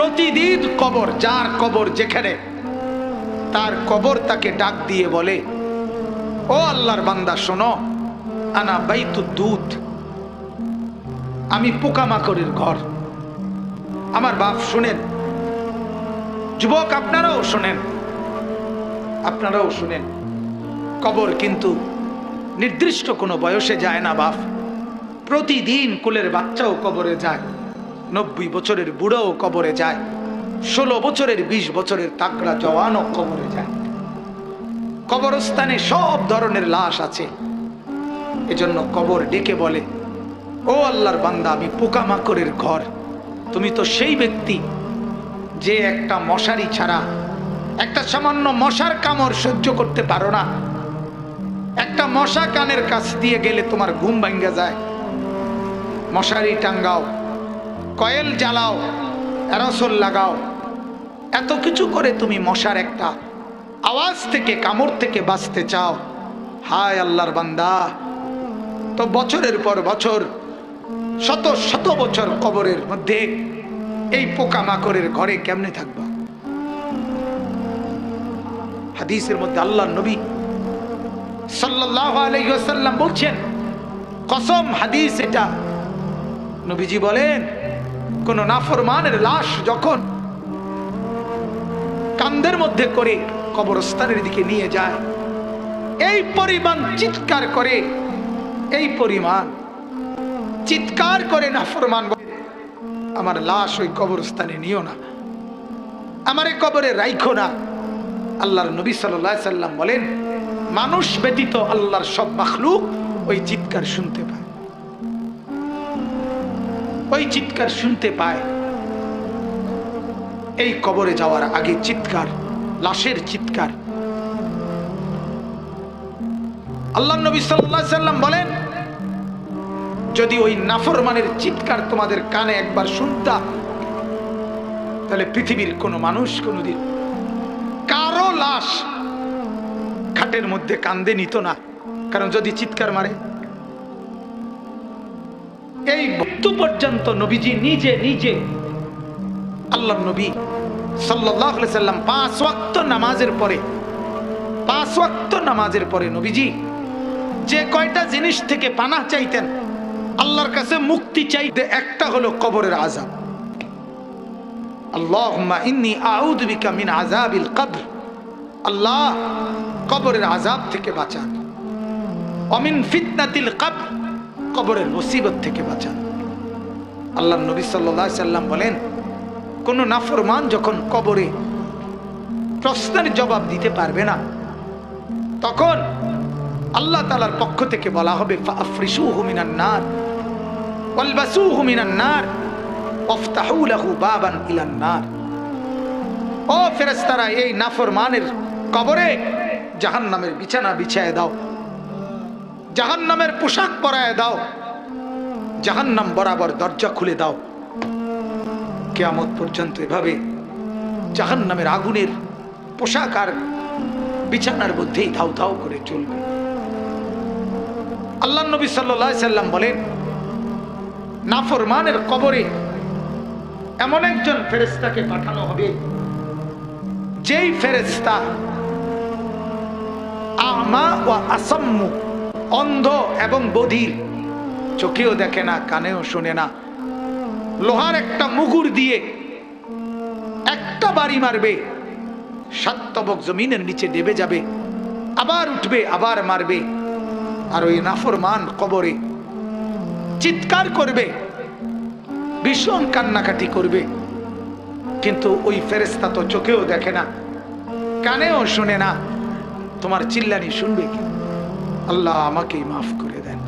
প্রতিদিন কবর, যার কবর যেখানে, তার কবর তাকে ডাক দিয়ে বলে, ও আল্লাহর বান্দা শোনো, আনা বাইতুদ দুধ, আমি পোকামাকড়ের ঘর। আমার বাপ শুনেন, যুবক আপনারাও শোনেন, আপনারাও শুনেন, কবর কিন্তু নির্দিষ্ট কোনো বয়সে যায় না বাপ। প্রতিদিন কোলের বাচ্চাও কবরে যায়, 90 বছরের বুড়াও কবরে যায়, 16 বছরের 20 বছরের তাগড়া জওয়ানও কবরে যায়। কবরস্থানে সব ধরনের লাশ আছে। এজন্য কবর ডেকে বলে, ও আল্লাহর বান্দা, আমি পোকামাকড়ের ঘর। তুমি তো সেই ব্যক্তি যে একটা মশারি ছাড়া, একটা সামান্য মশার কামড় সহ্য করতে পারো না। একটা মশা কানের কাছ দিয়ে গেলে তোমার ঘুম ভাঙ্গা যায়। মশারি টাঙ্গাও, কয়েল জ্বালাও, অ্যারোসল লাগাও, এত কিছু করে তুমি মশার একটা আওয়াজ থেকে, কামড় থেকে বাঁচতে চাও। হায় আল্লাহর বান্দা, তো বছরের পর বছর, শত শত বছর কবরের মধ্যে এই পোকামাকড়ের ঘরে কেমনে থাকবা? হাদিসের মধ্যে আল্লাহর নবী সাল্লাল্লাহু আলাইহি ওয়াসাল্লাম বলছেন, কসম, হাদিস এটা, নবীজি বলেন, কোন নাফরমানের লাশ যখন কান্দের মধ্যে করে কবরস্থানের দিকে নিয়ে যায়, এই পরিমাণ চিৎকার করে, এই পরিমাণ চিৎকার করে নাফরমান বলে, আমার লাশ ওই কবরস্থানে নিও না, আমারে কবরে রাইখো না। আল্লাহর নবী সাল্লাল্লাহু আলাইহি সাল্লাম বলেন, মানুষ ব্যতীত আল্লাহর সব মাখলুক ওই চিৎকার শুনতে পায়, ওই চিৎকার শুনতে পায়। এই কবরে যাওয়ার আগে চিৎকার, লাশের চিৎকার। আল্লাহর নবী সাল্লাল্লাহু আলাইহি সাল্লাম বলেন, যদি ওই নাফরমানের চিৎকার তোমাদের কানে একবার শুনতা, তাহলে পৃথিবীর কোনো মানুষ কোনোদিন কারো লাশ খাটের মধ্যে কান্দে নিত না। কারণ যদি চিৎকার মারে, এই মৃত্যু পর্যন্ত নবীজি নিজে নিজে, আল্লাহর নবী সাল্লাল্লাহু আলাইহি সাল্লাম 5 ওয়াক্ত নামাজের পরে, 5 ওয়াক্ত নামাজের পরে নবীজি যে কয়টা জিনিস থেকে পানাহ চাইতেন, আল্লাহর কাছে মুক্তি চাইতে, একটা হলো কবরের আযাব। আল্লাহুম্মা ইন্নী আউযু বিকা মিন আযাবিল কবর, আল্লাহ কবরের আযাব থেকে বাঁচান। ওয়া মিন ফিতনাতিল কবর, কবরের মুসিবত থেকে বাঁচান। আল্লাহর নবী সাল্লাল্লাহু আলাইহি সাল্লাম বলেন, কোন নাফরমান যখন কবরে প্রশ্নের জবাব দিতে পারবে না, তখন আল্লাহ তাআলার পক্ষ থেকে বলা হবে, ফাআফরিশুহু মিনান নার ওয়ালবাসুহু মিনান নার ওয়াফতাহু লাহু বাবান ইলান নার। ও ফেরেশতারা, এই নাফরমানের কবরে জাহান্নামের বিছানা বিছায় দাও, জাহান্নামের পোশাক পরায় দাও, জাহান্নাম বরাবর দরজা খুলে দাও। কিয়ামত পর্যন্ত এভাবে জাহান্নামের আগুনের পোশাক আর বিছানার মধ্যেই ধাউ ধাউ করে চলবে। আল্লাহর নবী সাল্লাল্লাহু আলাইহি সাল্লাম বলেন, নাফরমানের কবরে এমন একজন ফেরেশতাকে পাঠানো হবে, যেই ফেরেশতা আমা ওয়া আসাম্মু, অন্ধ এবং বধির, চোখেও দেখে না, কানেও শোনে না, লোহার একটা মুগুর দিয়ে একটা বাড়ি মারবে, 7 তবক জমিনের নিচে দেবে যাবে, আবার উঠবে, আবার মারবে। আর ওই নাফরমান কবরে চিৎকার করবে, ভীষণ কান্নাকাটি করবে, কিন্তু ওই ফেরেশতা তো চোখেও দেখে না, কানেও শোনে না, তোমার চিল্লানি শুনবে কি? আল্লাহ আমাকেই মাফ করে দেন।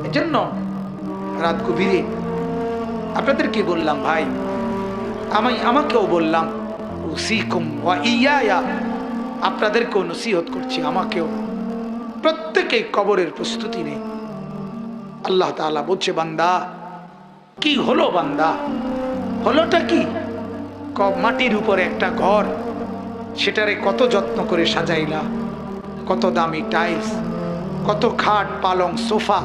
এজন্য রাত গভীরে আপনাদেরকে বললাম, ভাই, আমাকেও বললাম, উসিকুম ওয়া ইয়া, আপনাদেরকেও নসিহত করছি, আমাকেও। প্রত্যেকে কবরের প্রস্তুতি নেই। আল্লাহ তাআলা বলছে, বান্দা কি হলো? বান্দা হলোটা কি? মাটির উপরে একটা ঘর, সেটারে কত যত্ন করে সাজাইলা, কত দামি টাইলস, কত খাট, পালং, সোফা,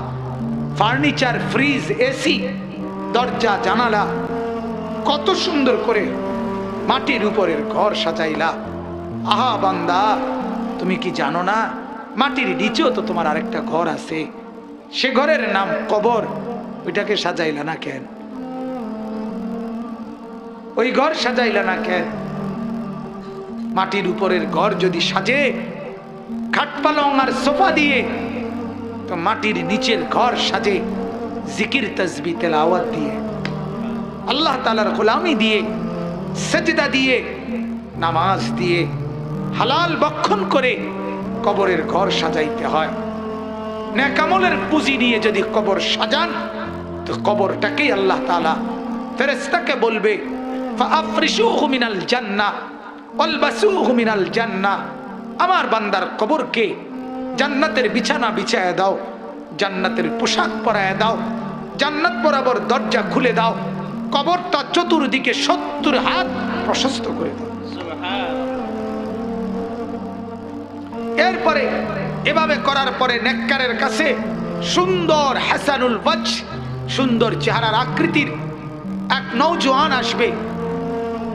ফার্নিচার, ফ্রিজ, এসি, দরজা, জানালা, কত সুন্দর করে মাটির উপরের ঘর সাজাইলা। আহা বান্দা, তুমি কি জানো না মাটির নিচেও তো তোমার আরেকটা ঘর আছে, সে ঘরের নাম কবর। ওইটাকে সাজাইলা না কেন? ওই ঘর সাজাইলা না কেন? মাটির উপরের ঘর যদি সাজে খাট পালং আর সোফা দিয়ে, তো মাটির নিচের ঘর সাজে জিকির তাসবিহ তেলাওয়াত দিয়ে, আল্লাহ তাআলার গোলামি দিয়ে, সেজদা দিয়ে, নামাজ দিয়ে, হালাল ভক্ষণ করে কবরের ঘর সাজাইতে হয়। নেক আমলের পুঁজি নিয়ে যদি কবর সাজান, তো কবরটাকেই আল্লাহ তাআলা ফেরেশতাকে বলবে ফাআফরিশুহু মিনাল জান্নাহ ওয়ালবাসুহু মিনাল জান্নাহ, আমার বান্দার কবরকে জান্নাতের বিছানা বিছায়া দাও, জান্নাতের পোশাক পরায়া দাও, জান্নাত বরাবর দরজা খুলে দাও, কবরটা চতুর্দিকে 70 হাত প্রশস্ত করে দাও। এরপরে এভাবে করার পরে নেককারের কাছে সুন্দর হাসানুল ওয়াজহ, সুন্দর চেহারার আকৃতির এক নওজোয়ান আসবে।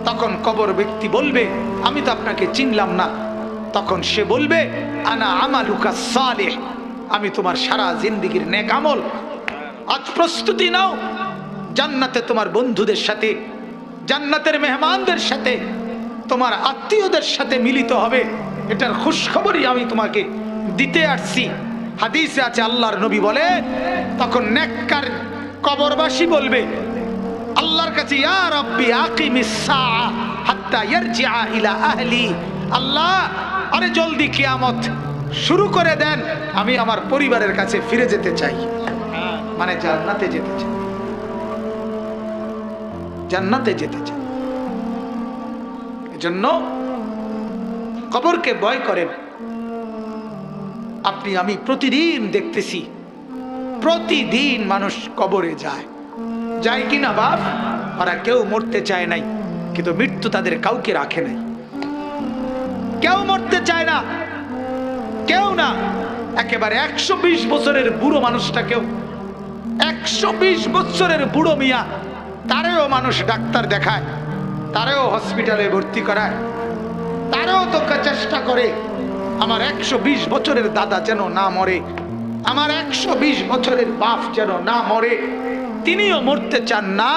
তখন কবর ব্যক্তি বলবে, আমি তো আপনাকে চিনলাম না। তখন সে বলবে, আনা আমালুকা সালেহ, আমি তোমার সারা জিন্দেগীর নেক আমল। আজ প্রস্তুতি নাও, জান্নাতে তোমার বন্ধুদের সাথে, জান্নাতের মেহমানদের সাথে, তোমার আত্মীয়দের সাথে মিলিত হবে। এটার খুশখবরই আমি তোমাকে দিতে আসছি। হাদিসে আছে, আল্লাহর নবী বলে, তখন নেককার কবরবাসী বলবে আল্লাহর কাছে, ইয়া রাব্বি আকিমিস সাআ হাত্তা ইয়ারজিআ ইলা আহলি, আল্লাহ আরে জলদি কিয়ামত শুরু করে দেন, আমি আমার পরিবারের কাছে ফিরে যেতে চাই। মানে জান্নাতে যেতে চাই, জান্নাতে যেতে চাই। এজন্য কবরকে ভয় করেন। আপনি আমি প্রতিদিন দেখতেছি, প্রতিদিন মানুষ কবরে যায়, যায় কিনা বাপ? ওরা কেউ মরতে চায় নাই, কিন্তু মৃত্যু তাদের কাউকে রাখে নাই। কেউ মরতে চায় না, কেউ না। একেবারে 120 বছরের বুড়ো মানুষটাকেও, 120 বছরের বুড়ো মিয়া, তারেও মানুষ ডাক্তার দেখায়, তারেও হসপিটালে ভর্তি করায়, তারেও তো চেষ্টা করে আমার 120 বছরের দাদা যেন না মরে, আমার 120 বছরের বাপ যেন না মরে। তিনিও মরতে চান না,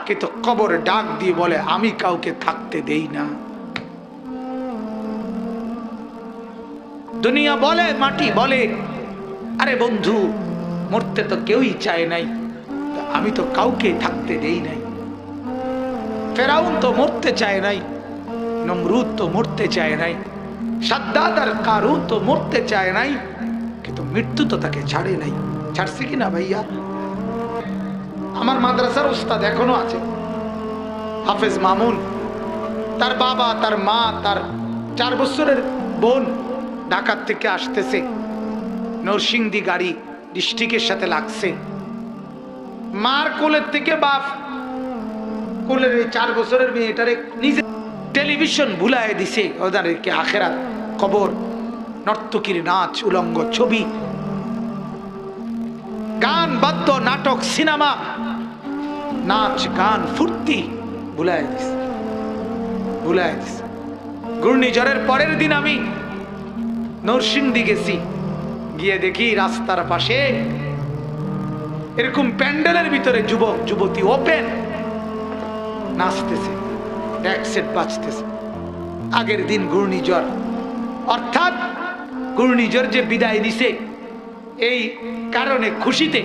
কিন্তু কবর ডাক দিয়ে বলে, আমি কাউকে থাকতে দেই না। দুনিয়া বলে, মাটি বলে, আরে বন্ধু মরতে তো কেউই চায় নাই, আমি তো কাউকে থাকতে দেই নাই। ফেরাউন তো মরতে চায় নাই, নমরুদ তো মরতে চায় নাই, সাদ্দাত আর কারুন তো মরতে চায় নাই, কিন্তু মৃত্যু তো তাকে ছাড়ে নাই। ছাড়ছে কিনা ভাইয়া? আমার মাদ্রাসার উস্তাদ এখনো আছে, হাফেজ মামুন। তার বাবা, তার মা, তার 4 বছরের বোন ঢাকার থেকে আসতেছে, নরসিংদী গাড়ি ডিস্ট্রিক্টের সাথে লাগছে। মার কোলের থেকে বাপ কোলের 4 বছরের মেয়েটারে নিজে টেলিভিশন ভুলায় দিছে, ওদেরকে আখেরাত, কবর, নর্তকীর নাচ, উলঙ্গ ছবি, গান, বাদ্য, নাটক, সিনেমা, নাচ গান, ফুর্তি ভুলায় দিছে, ভুলায় দিছে। ঘূর্ণিঝড়ের পরের দিন আমি নরসিংদী গেছি, গিয়ে দেখি রাস্তার পাশে এরকম প্যান্ডেলের ভিতরে যুবক যুবতী ওপেন নাচতেছে, ডেক সেট বাজতেছে। আগের দিন ঘূর্ণিঝড়, অর্থাৎ ঘূর্ণিঝড় যে বিদায় দিছে, এই কারণে খুশিতে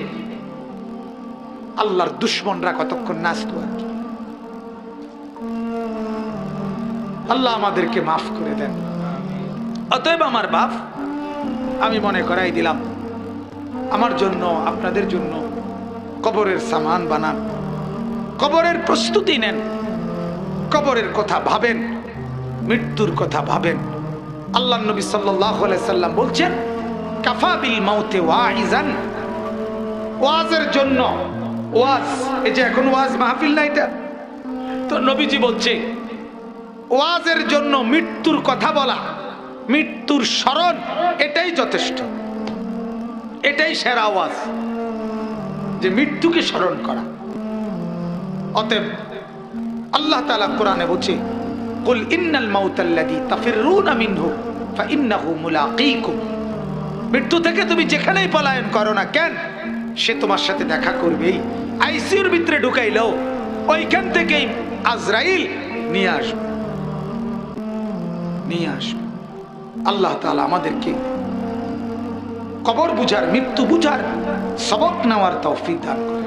আল্লাহর দুশ্মনরা কতক্ষণ নাচতো আর কি। আল্লাহ আমাদেরকে মাফ করে দেন। অতএব আমার বাপ, আমি মনে করাই দিলাম, আমার জন্য, আপনাদের জন্য কবরের সামান বানান, কবরের প্রস্তুতি নেন, কবরের কথা ভাবেন, মৃত্যুর কথা ভাবেন। আল্লাহ নবী সাল্লাল্লাহু আলাইহি সাল্লাম বলছেন, কাফা বিল মাউতে ওয়াইজান, ওয়াজের জন্য ওয়াজ, এই যে এখন ওয়াজ মাহফিল না এটা, তো নবীজি বলছে ওয়াজের জন্য মৃত্যুর কথা বলা, মৃত্যুর স্মরণ, এটাই যথেষ্ট, এটাই সেরা ওয়াজ, যে মৃত্যুকে স্মরণ করা। অতএব আল্লাহ তাআলা কোরআনে বলছে, কুল ইন্নাল মাউতাল্লাযী তাফিররুনা মিনহু ফাইন্নাহু মুলাকীকুম। মৃত্যু থেকে তুমি যেখানেই পলায়ন করো না কেন, সে তোমার সাথে দেখা করবেই। আইসিইউর ভিতরে ঢুকাইলেও ওইখান থেকেই আজরাইল নিয়ে আসবে, নিয়ে আসবে। আল্লাহ তাআলা আমাদেরকে কবর বুঝার, মৃত্যু বুঝার সবক নেওয়ার তৌফিক দান করে।